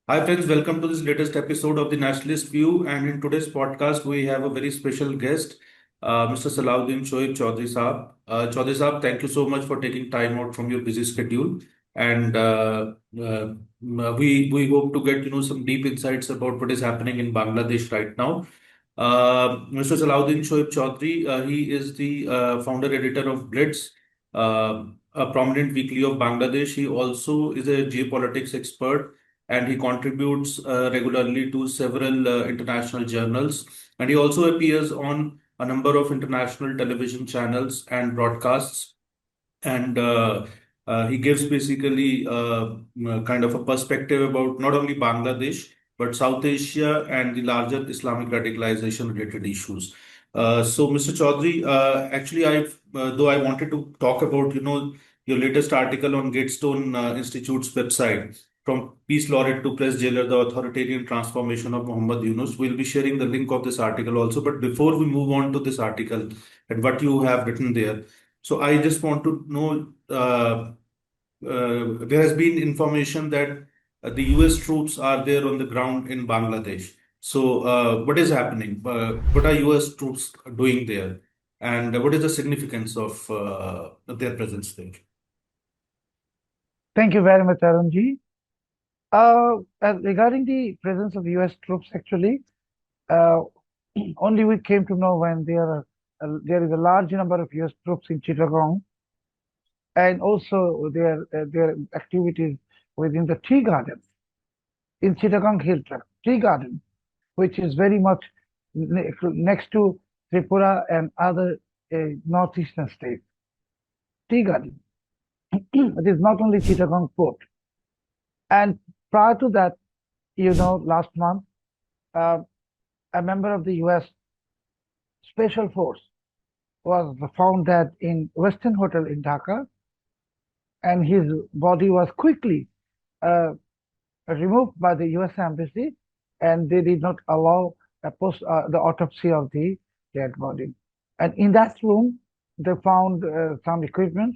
Hi, friends. Welcome to this latest episode of the Nationalist View. And in today's podcast, we have a very special guest, Mr. Salahuddin Shoaib Choudhury Saab. Choudhury Saab, thank you so much for taking time out from your busy schedule. And we hope to get some deep insights about what is happening in Bangladesh right now. Mr. Salahuddin Shoaib Choudhury, he is the founder editor of Blitz, a prominent weekly of Bangladesh. He also is a geopolitics expert and he contributes regularly to several international journals. And he also appears on a number of international television channels and broadcasts. And he gives basically kind of a perspective about not only Bangladesh, but South Asia and the larger Islamic radicalization related issues. So, Mr. Chaudhry, actually, though I wanted to talk about, your latest article on Gatestone Institute's website, from peace laureate to press jailer, the authoritarian transformation of Muhammad Yunus. We'll be sharing the link of this article also. But before we move on to this article and what you have written there, so I just want to know, there has been information that the US troops are there on the ground in Bangladesh. So what is happening? What are US troops doing there? And what is the significance of their presence there? Thank you very much, Arunji. Regarding the presence of US troops, actually, uh, only we came to know when there is a large number of US troops in Chittagong, and also their activities within the tea garden in Chittagong Hill Tract, tea garden, which is very much next to Tripura and other northeastern states. Tea garden. It is not only Chittagong port. And prior to that, last month, uh, a member of the US Special Force was found dead in Western Hotel in Dhaka, and his body was quickly removed by the US Embassy, and they did not allow the autopsy of the dead body. And in that room, they found some equipment.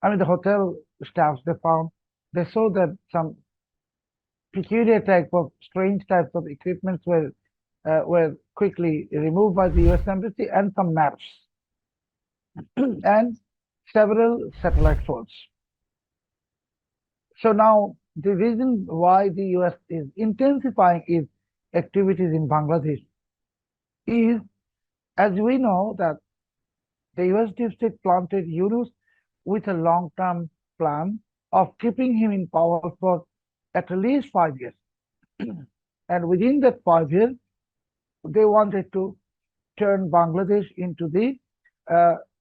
I mean, the hotel staffs, they saw that some peculiar strange types of equipments were quickly removed by the US Embassy, and some maps and several satellite phones. So now the reason why the US is intensifying its activities in Bangladesh is, as we know, that the US deep state planted Yunus with a long-term plan of keeping him in power for at least 5 years. And within that 5 years, they wanted to turn Bangladesh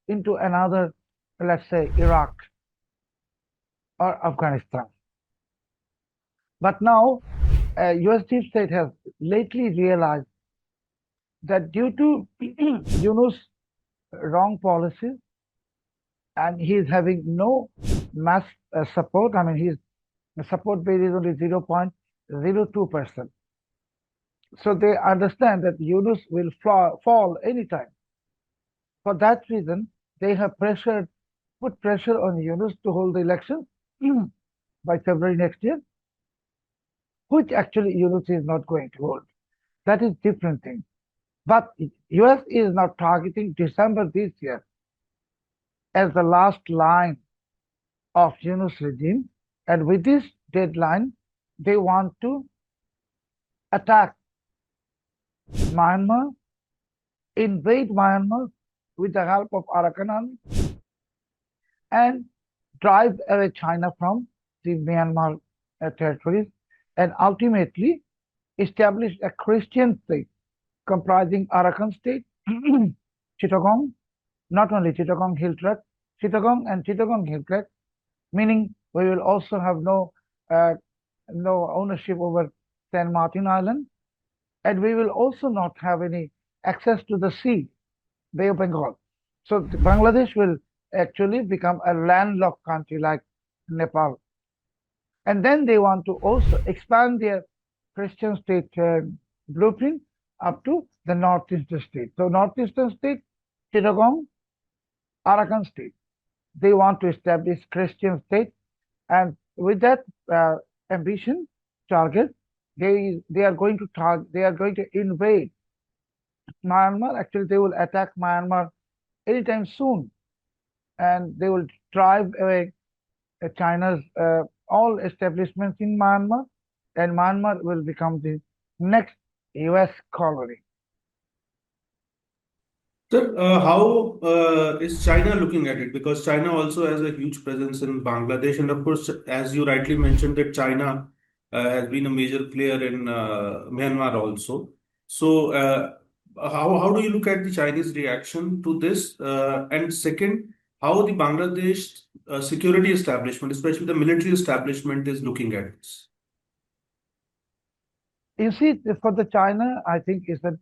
into another, let's say, Iraq or Afghanistan. But now, US deep state has lately realized that due to Yunus' wrong policies, and he is having no mass support. I mean, his support base is only 0.02%. So they understand that Yunus will fall anytime. For that reason, they have put pressure on Yunus to hold the election by February next year, which actually Yunus is not going to hold. That is different thing. But US is now targeting December this year as the last line of Yunus regime. And with this deadline, they want to attack Myanmar, invade Myanmar with the help of Arun Anand, and drive away China from the Myanmar territories, and ultimately establish a Christian state comprising Arakan state, Chittagong, not only Chittagong Hill Tract, Chittagong and Chittagong Hill Tract, meaning we will also have no ownership over San Martin Island, and we will also not have any access to the sea, Bay of Bengal. So Bangladesh will actually become a landlocked country like Nepal. And then they want to also expand their Christian state blueprint up to the northeastern state. So northeastern state, Chittagong, Arakan state. They want to establish Christian state, and with that uh, ambition target, they are going to they are going to invade Myanmar. Actually, they will attack Myanmar anytime soon, and they will drive away China's all establishments in Myanmar, and Myanmar will become the next U.S. colony. Sir, how is China looking at it? Because China also has a huge presence in Bangladesh, and of course, as you rightly mentioned, that China has been a major player in Myanmar also. So, how do you look at the Chinese reaction to this? And second, how the Bangladesh security establishment, especially the military establishment, is looking at this? You see, for the China, I think is a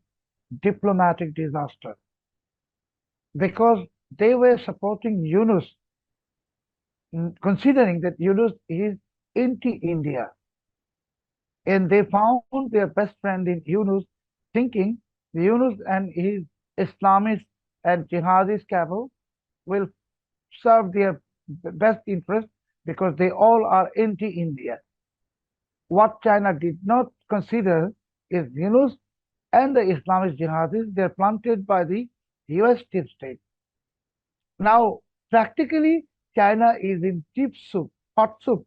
diplomatic disaster because they were supporting Yunus, considering that Yunus is anti-India, and they found their best friend in Yunus, thinking Yunus and his Islamist and jihadist cabal will serve their best interest because they all are anti-India. What China did not consider is Yunus and the Islamist jihadists, they're planted by the US deep state. Now, practically, China is in deep soup, hot soup.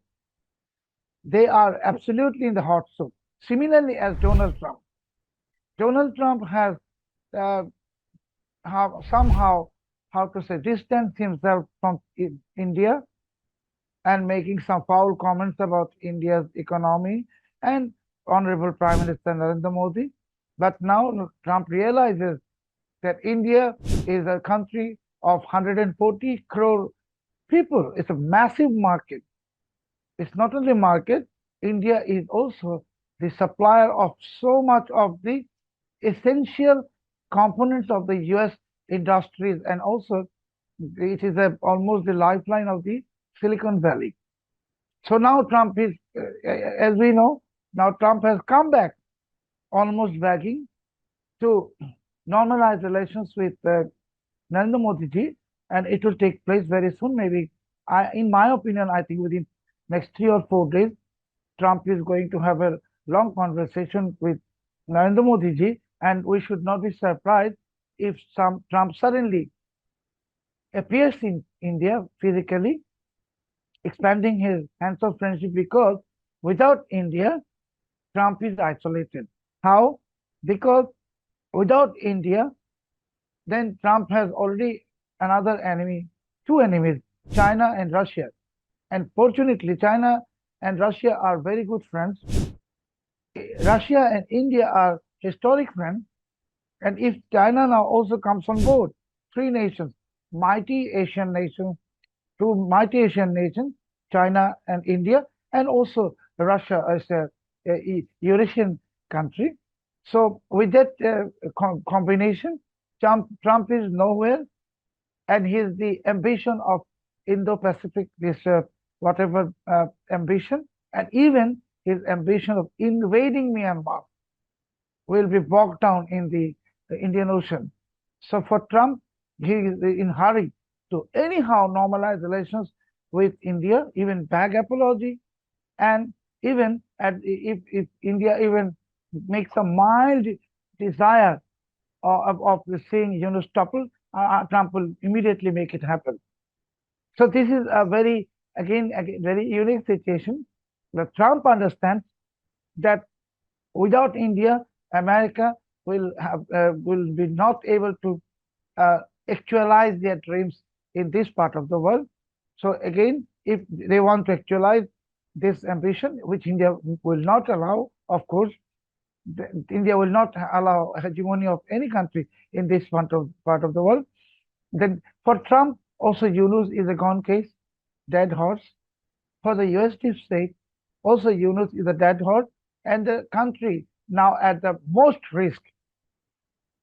They are absolutely in the hot soup. Similarly, as Donald Trump. Donald Trump has uh, somehow, how to say, distanced himself from India and making some foul comments about India's economy and Honorable Prime Minister Narendra Modi. But now Trump realizes that India is a country of 140 crore people. It's a massive market. It's not only market, India is also the supplier of so much of the essential components of the US industries, and also it is almost the lifeline of the Silicon Valley. So now Trump is, as we know, now Trump has come back almost begging to normalize relations with Narendra Modi ji, and it will take place very soon. Maybe, in my opinion, I think within next 3 or 4 days, Trump is going to have a long conversation with Narendra Modi ji, and we should not be surprised if some Trump suddenly appears in India physically, expanding his hands of friendship, because without India, Trump is isolated. How? Because without India, then Trump has already another enemy, two enemies, China and Russia. And fortunately, China and Russia are very good friends. Russia and India are historic friends. And if China now also comes on board, three nations, mighty Asian nations, two mighty Asian nations, China and India, and also Russia as a Eurasian country. So with that combination, Trump is nowhere, and he's the ambition of Indo-Pacific, this whatever ambition, and even his ambition of invading Myanmar will be bogged down in the Indian Ocean. So for Trump, he is in hurry to anyhow normalize relations with India, even beg apology, and even if India even makes a mild desire of seeing Yunus topple, Trump will immediately make it happen. So this is a again very unique situation. But Trump understands that without India, America will be not able to uh, actualize their dreams in this part of the world. So again, if they want to actualize this ambition, which India will not allow, of course, India will not allow hegemony of any country in this part of the world. Then for Trump, also Yunus is a gone case, dead horse. For the US deep state, also Yunus is a dead horse, and the country now at the most risk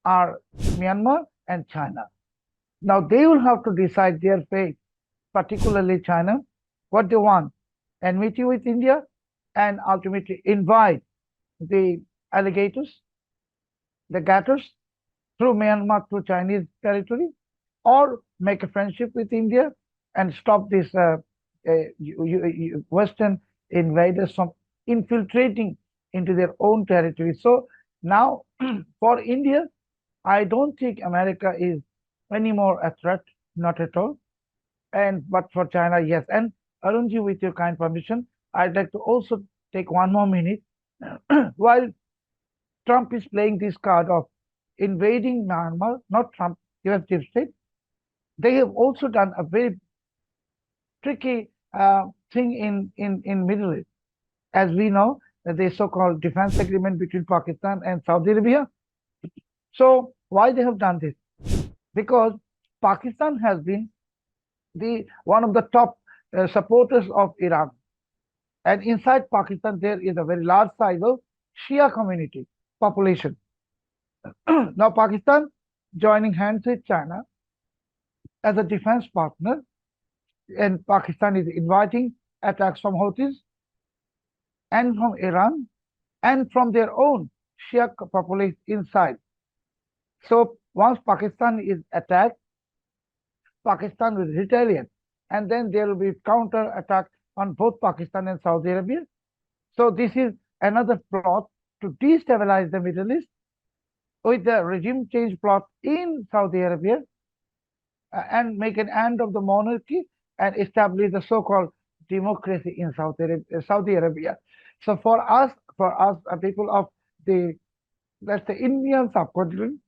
are Myanmar and China. Now they will have to decide their fate, particularly China, what they want, enmity with India, and ultimately invite the alligators, the gators, through Myanmar to Chinese territory, or make a friendship with India and stop this Western invaders from infiltrating into their own territory. So now, for India, I don't think America is anymore a threat, not at all. And but for China, yes. And Arunji, with your kind permission, I'd like to also take one more minute. While Trump is playing this card of invading Myanmar, not Trump, US deep state, they have also done a very tricky thing in Middle East. As we know, the so-called defense agreement between Pakistan and Saudi Arabia. So why they have done this? Because Pakistan has been the one of the top supporters of Iran, and inside Pakistan there is a very large size of Shia community population. Now Pakistan joining hands with China as a defense partner, and Pakistan is inviting attacks from Houthis and from Iran and from their own Shia population inside. So once Pakistan is attacked, Pakistan will retaliate, and then there will be counter attack on both Pakistan and Saudi Arabia. So this is another plot to destabilize the Middle East with the regime change plot in Saudi Arabia, and make an end of the monarchy and establish the so-called democracy in Saudi Arabia. So for us, people of the, let's say, Indian subcontinent,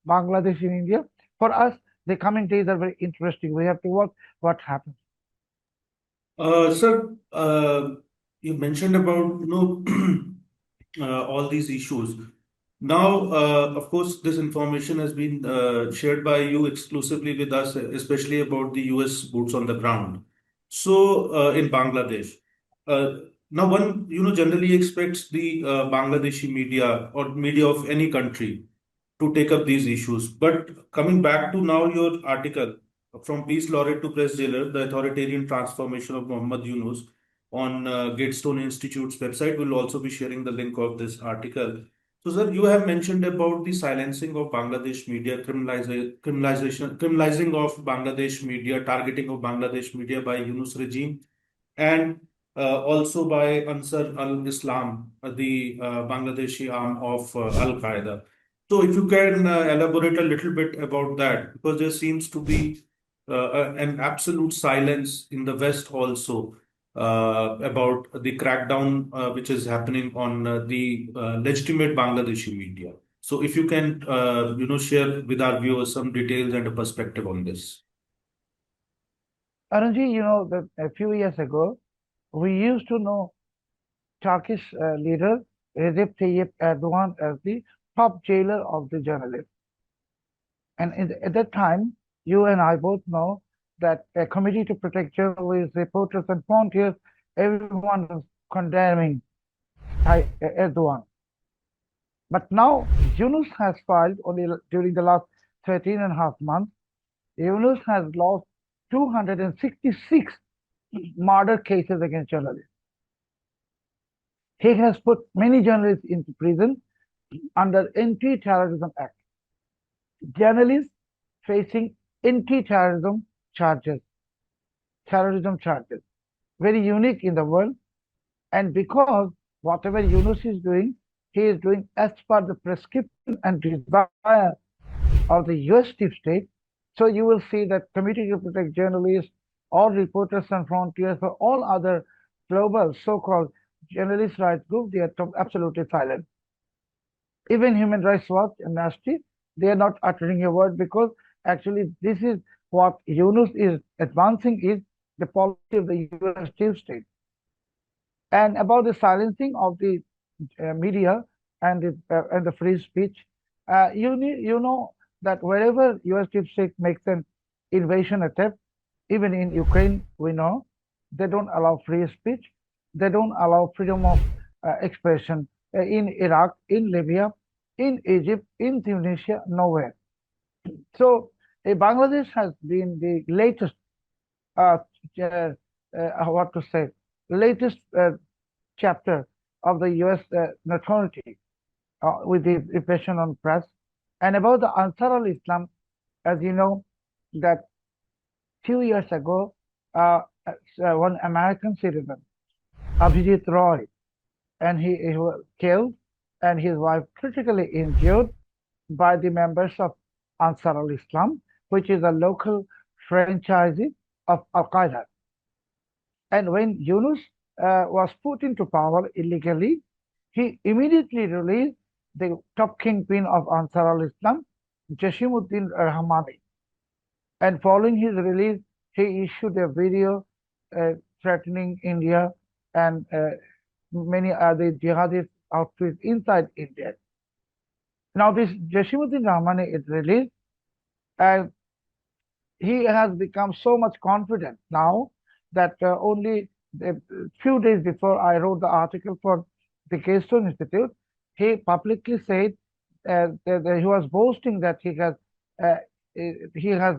Bangladesh in India, for us, the coming days are very interesting. We have to watch what happens. Sir, you mentioned about all these issues. Now, of course, this information has been shared by you exclusively with us, especially about the US boots on the ground. So, in Bangladesh, uh, now one generally expects the Bangladeshi media or media of any country to take up these issues. But coming back to now your article, from peace laureate to press jailer, the authoritarian transformation of Muhammad Yunus, on Gatestone Institute's website. We'll also be sharing the link of this article. So, sir, you have mentioned about the silencing of Bangladesh media, criminalizing of Bangladesh media, targeting of Bangladesh media by Yunus regime, and also by Ansar al-Islam, the Bangladeshi arm of Al-Qaeda. So if you can elaborate a little bit about that, because there seems to be an absolute silence in the West also about the crackdown which is happening on the legitimate Bangladeshi media. So if you can, share with our viewers some details and a perspective on this. Arunji, you know that a few years ago, we used to know Turkish leader Recep Tayyip Erdogan as the top jailer of the journalists. And at that time, you and I both know that a committee to protect journalists, reporters, and frontiers, everyone was condemning Erdogan. But now, Yunus has filed only during the last 13 and a half months. Yunus has lost 266 murder cases against journalists. He has put many journalists into prison under Anti-Terrorism Act. Journalists facing anti-terrorism charges, terrorism charges, very unique in the world. And because whatever Yunus is doing, he is doing as per the prescription and desire of the US deep state. So you will see that Committee to Protect Journalists, all Reporters and Frontiers, or all other global so-called journalist rights groups, they are absolutely silent. Even Human Rights Watch and Amnesty, they are not uttering a word, because actually this is what Yunus is advancing, is the policy of the US deep state. And about the silencing of the media and the free speech, you know that wherever US deep state makes an invasion attempt, even in Ukraine, we know they don't allow free speech, they don't allow freedom of expression in Iraq, in Libya, in Egypt, in Tunisia, nowhere. So Bangladesh has been the latest, uh, what to say, latest chapter of the US notoriety with the repression on press. And about the Ansar al-Islam, as you know, that few years ago, one American citizen, Abhijit Roy, and he was killed, and his wife critically injured by the members of Ansar al-Islam, which is a local franchisee of Al-Qaeda. And when Yunus was put into power illegally, he immediately released the top kingpin of Ansar al-Islam, Jashimuddin Rahmani. And following his release, he issued a video uh, threatening India and many other jihadist outfits inside India. Now, this Jashimuddin Rahmani is released, and he has become so much confident now that only a few days before I wrote the article for the Keystone Institute, he publicly said that he was boasting that uh, he has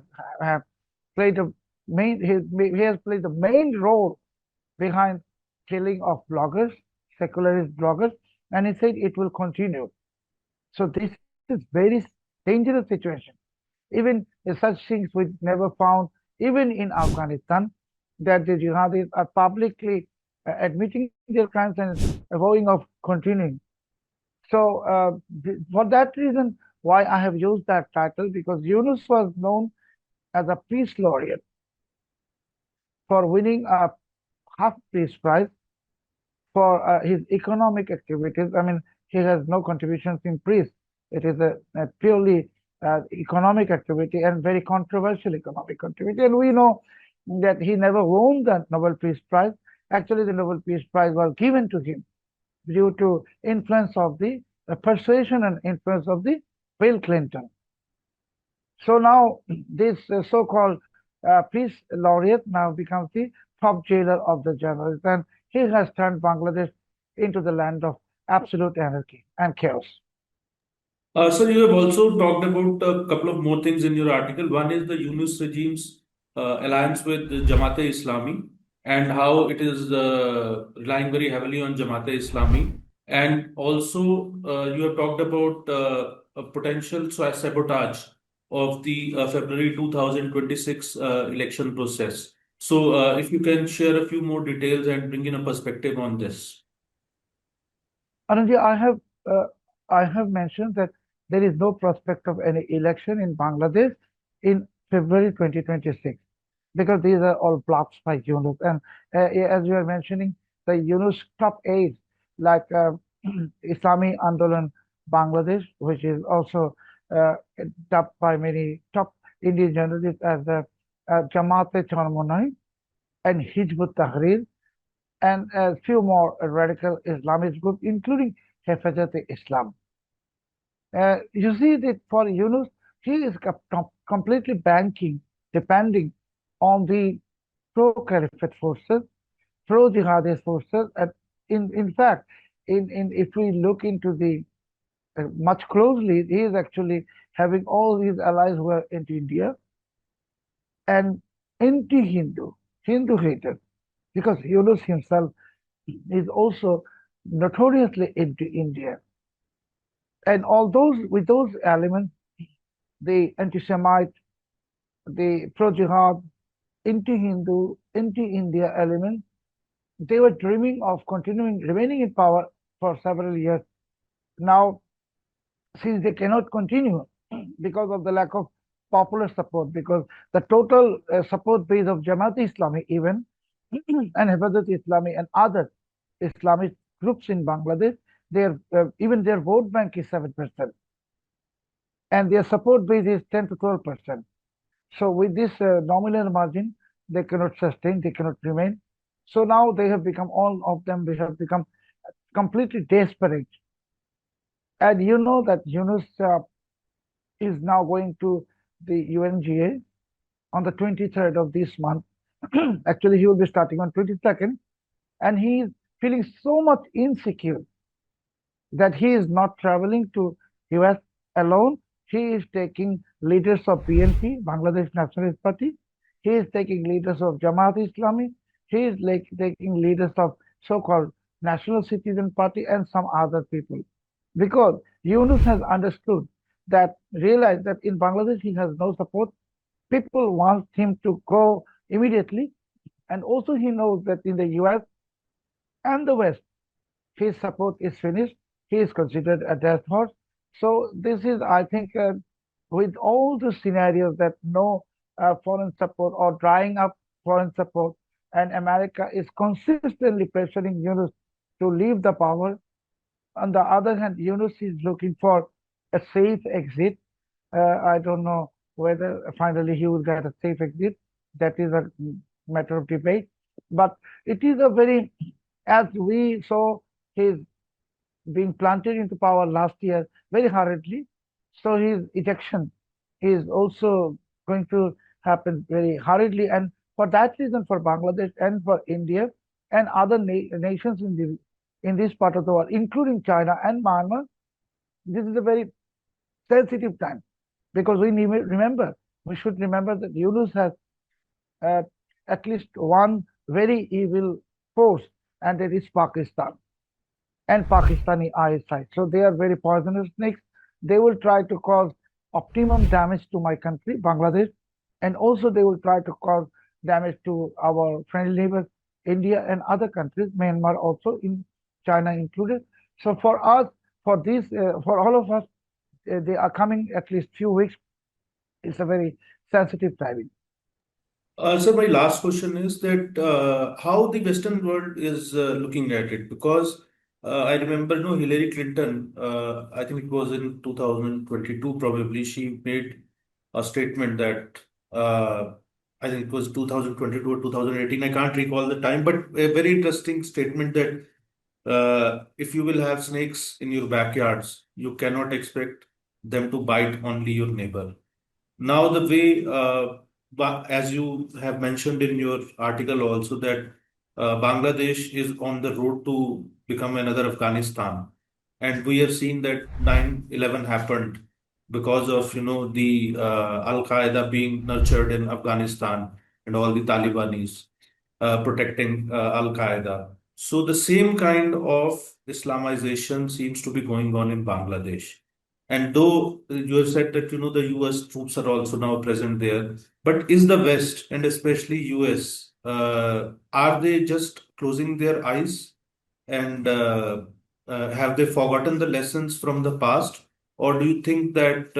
played a he has played the main role behind killing of bloggers, secularist bloggers, and he said it will continue. So this is very dangerous situation. Even such things we never found, even in Afghanistan, that the jihadis are publicly admitting their crimes and vowing of continuing. So, for that reason, why I have used that title, because Yunus was known as a peace laureate for winning a half peace prize for his economic activities. I mean, he has no contributions in peace. It is a purely economic activity and very controversial economic activity. And we know that he never won the Nobel Peace Prize. Actually, the Nobel Peace Prize was given to him due to influence of the persuasion and influence of the Bill Clinton. So now this so-called peace laureate now becomes the top jailer of the journalists, and he has turned Bangladesh into the land of absolute anarchy and chaos. Sir, you have also talked about a couple of more things in your article. One is the Yunus regime's alliance with Jamaat-e Islami and how it is relying very heavily on Jamaat-e Islami. And also, you have talked about a potential sabotage of the February 2026 election process. So, if you can share a few more details and bring in a perspective on this. Anandji, uh, I have mentioned that there is no prospect of any election in Bangladesh in February 2026 because these are all blocks by Yunus. And as you are mentioning, the Yunus top aides like Islami Andolan Bangladesh, which is also uh, dubbed by many top Indian journalists as the Jamaat-e Charmonai and Hizb Tahrir, and a few more radical Islamist groups, including Hafezat-e-Islam. You see that for Yunus, he is completely depending on the pro-caliphate forces, pro-jihadist forces, and in fact, if we look into the much closely, he is actually having all these allies who are into India and anti-Hindu, Hindu haters, because Yunus himself is also notoriously into India. And all those with those elements, the anti-Semite, the pro-jihad, anti-Hindu, anti-India elements, they were dreaming of continuing remaining in power for several years. Now, since they cannot continue because of the lack of popular support, because the total support base of Jamaat Islami even and Hifazat Islami and other Islamic groups in Bangladesh, even their vote bank is 7%, and their support base is 10 to 12%. So with this nominal margin, they cannot sustain, they cannot remain. So now they have become, all of them, they have become completely desperate. And you know that Yunus is now going to the UNGA on the 23rd of this month. Actually, he will be starting on 22nd, and he is feeling so much insecure that he is not traveling to US alone. He is taking leaders of BNP, Bangladesh Nationalist Party. He is taking leaders of Jamaat Islami. He is taking leaders of so-called National Citizen Party and some other people. Because Yunus has understood that, realized that in Bangladesh he has no support. People want him to go immediately And also he knows that in the US and the West, his support is finished. He is considered a death horse. So this is, I think, with all the scenarios that no foreign support or drying up foreign support, and America is consistently pressuring Yunus to leave the power. On the other hand, Yunus is looking for a safe exit. I don't know whether finally he will get a safe exit. That is a matter of debate. But it is a very, as we saw his being planted into power last year very hurriedly. So his ejection is also going to happen very hurriedly. And for that reason, for Bangladesh and for India and other nations in this part of the world, including China and Myanmar, this is a very sensitive time because we should remember that Yunus has uh, at least one very evil force, and that is Pakistan and Pakistani eyesight. So they are very poisonous snakes. They will try to cause optimum damage to my country, Bangladesh, and also they will try to cause damage to our friendly neighbors, India and other countries, Myanmar also, in China included. So for us, for all of us, they are coming at least few weeks. It's a very sensitive timing. So my last question is that how the Western world is looking at it, because I remember, no, Hillary Clinton, I think it was in 2022 probably, she made a statement that I think it was 2022 or 2018, I can't recall the time, but a very interesting statement that if you will have snakes in your backyards, you cannot expect them to bite only your neighbor. Now, the way, as you have mentioned in your article also, that Bangladesh is on the road to become another Afghanistan. And we have seen that 9/11 happened because of, the Al-Qaeda being nurtured in Afghanistan and all the Talibanis protecting Al-Qaeda. So the same kind of Islamization seems to be going on in Bangladesh. And though you have said that the US troops are also now present there, but is the West and especially US are they just closing their eyes and have they forgotten the lessons from the past, or do you think that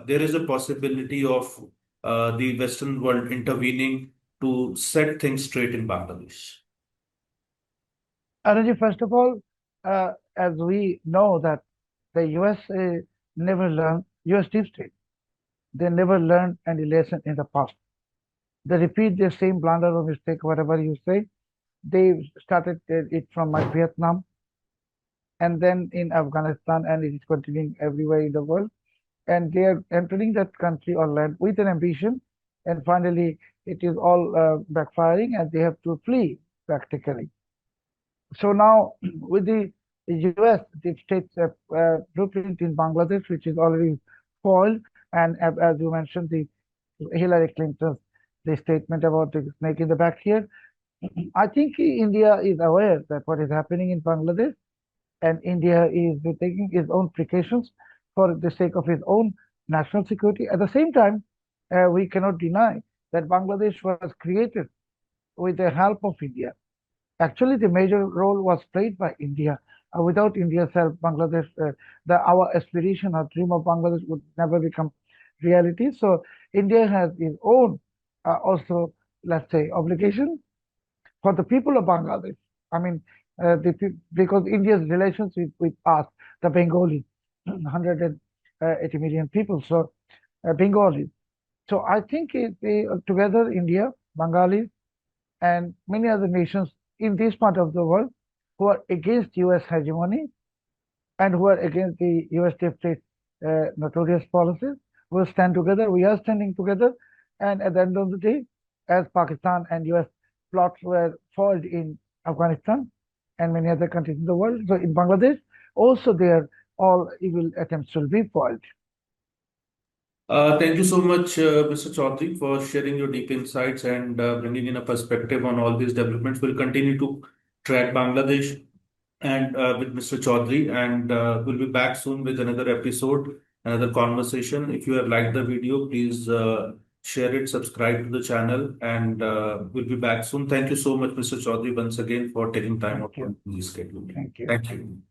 there is a possibility of the Western world intervening to set things straight in Bangladesh? Arunji, first of all, as we know that the US never learned, US deep state, they never learned any lesson in the past. They repeat the same blunder or mistake, whatever you say. They started it from Vietnam and then in Afghanistan, and it is continuing everywhere in the world. And they are entering that country or land with an ambition, and finally it is all backfiring, and they have to flee practically. So now with the US deep state blueprint in Bangladesh, which is already foiled, and as you mentioned, the Hillary Clinton's the statement about the snake in the back here, I think India is aware that what is happening in Bangladesh, and India is taking its own precautions for the sake of its own national security. At the same time, we cannot deny that Bangladesh was created with the help of India. Actually, the major role was played by India. Without India's help, Bangladesh, our aspiration or dream of Bangladesh would never become reality. So India has its own also, let's say, obligation for the people of Bangladesh. I mean, because India's relations with us, the Bengalis, 180 million people, so Bengalis. So I think together, India, Bengalis, and many other nations in this part of the world who are against US hegemony and who are against the US deep state notorious policies will stand together. We are standing together. And at the end of the day, as Pakistan and US plots were foiled in Afghanistan and many other countries in the world, so in Bangladesh, also their all evil attempts will be foiled. Thank you so much, Mr. Chaudhary, for sharing your deep insights and bringing in a perspective on all these developments. We'll continue to track Bangladesh and with Mr. Chaudhary, and we'll be back soon with another episode, another conversation. If you have liked the video, please share it, subscribe to the channel, and we'll be back soon. Thank you so much, Mr. Chaudhary, once again for taking time Thank out you. from the schedule. Thank you. Thank you.